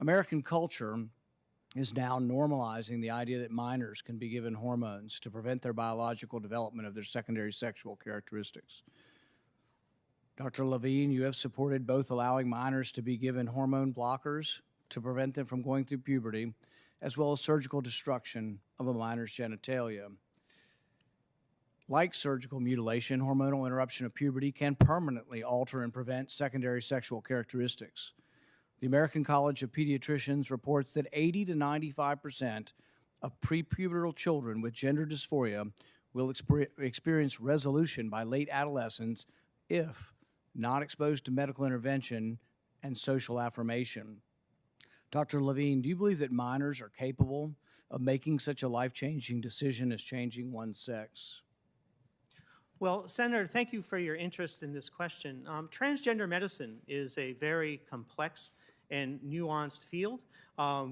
American culture is now normalizing the idea that minors can be given hormones to prevent their biological development of their secondary sexual characteristics. Dr. Levine, you have supported both allowing minors to be given hormone blockers to prevent them from going through puberty, as well as surgical destruction of a minor's genitalia. Like surgical mutilation, hormonal interruption of puberty can permanently alter and prevent secondary sexual characteristics. The American College of Pediatricians reports that 80 to 95% of prepubertal children with gender dysphoria will experience resolution by late adolescence if not exposed to medical intervention and social affirmation. Dr. Levine, do you believe that minors are capable of making such a life-changing decision as changing one's sex? Well, Senator, thank you for your interest in this question. Transgender medicine is a very complex and nuanced field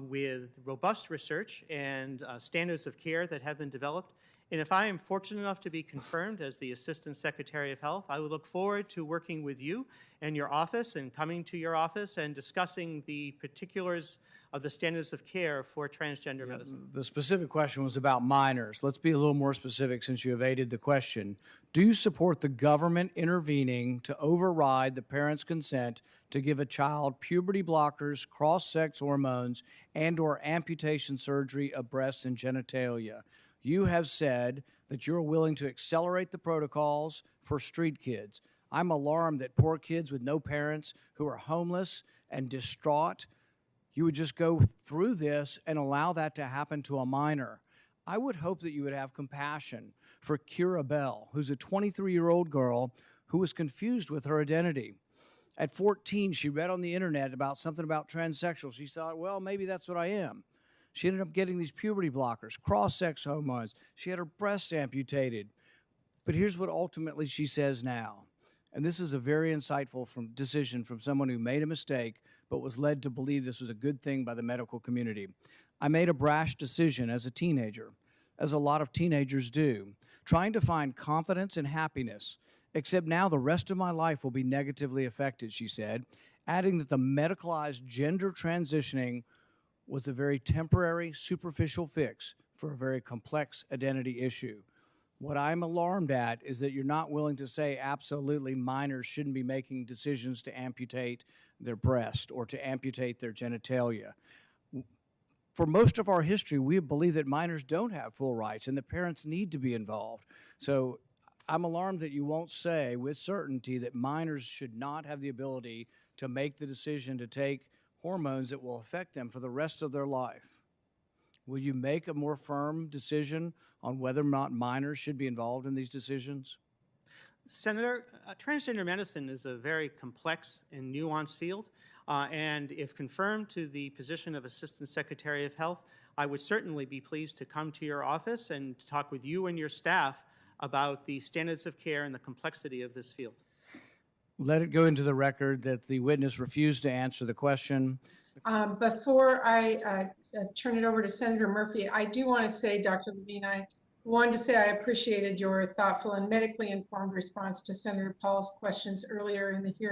with robust research and standards of care that have been developed. And if I am fortunate enough to be confirmed as the Assistant Secretary of Health, I would look forward to working with you and your office and coming to your office and discussing the particulars of the standards of care for transgender medicine. The specific question was about minors. Let's be a little more specific since you evaded the question. Do you support the government intervening to override the parent's consent to give a child puberty blockers, cross-sex hormones, and/or amputation surgery of breasts and genitalia? You have said that you're willing to accelerate the protocols for street kids. I'm alarmed that poor kids with no parents who are homeless and distraught, you would just go through this and allow that to happen to a minor. I would hope that you would have compassion for Kira Bell, who's a 23-year-old girl who was confused with her identity. At 14, she read on the internet about something about transsexual. She thought, well, maybe that's what I am. She ended up getting these puberty blockers, cross-sex hormones. She had her breasts amputated. But here's what ultimately she says now. And this is a very insightful decision from someone who made a mistake but was led to believe this was a good thing by the medical community. I made a brash decision as a teenager, as a lot of teenagers do, trying to find confidence and happiness, except now the rest of my life will be negatively affected, she said, adding that the medicalized gender transitioning was a very temporary, superficial fix for a very complex identity issue. What I'm alarmed at is that you're not willing to say absolutely minors shouldn't be making decisions to amputate their breast or to amputate their genitalia. For most of our history, we believe that minors don't have full rights and the parents need to be involved. So I'm alarmed that you won't say with certainty that minors should not have the ability to make the decision to take hormones that will affect them for the rest of their life. Will you make a more firm decision on whether or not minors should be involved in these decisions? Senator, transgender medicine is a very complex and nuanced field, and if confirmed to the position of Assistant Secretary of Health, I would certainly be pleased to come to your office and talk with you and your staff about the standards of care and the complexity of this field. Let it go into the record that the witness refused to answer the question. Before I turn it over to Senator Murphy, I do want to say, Dr. Levine, I wanted to say I appreciated your thoughtful and medically informed response to Senator Paul's questions earlier in the hearing.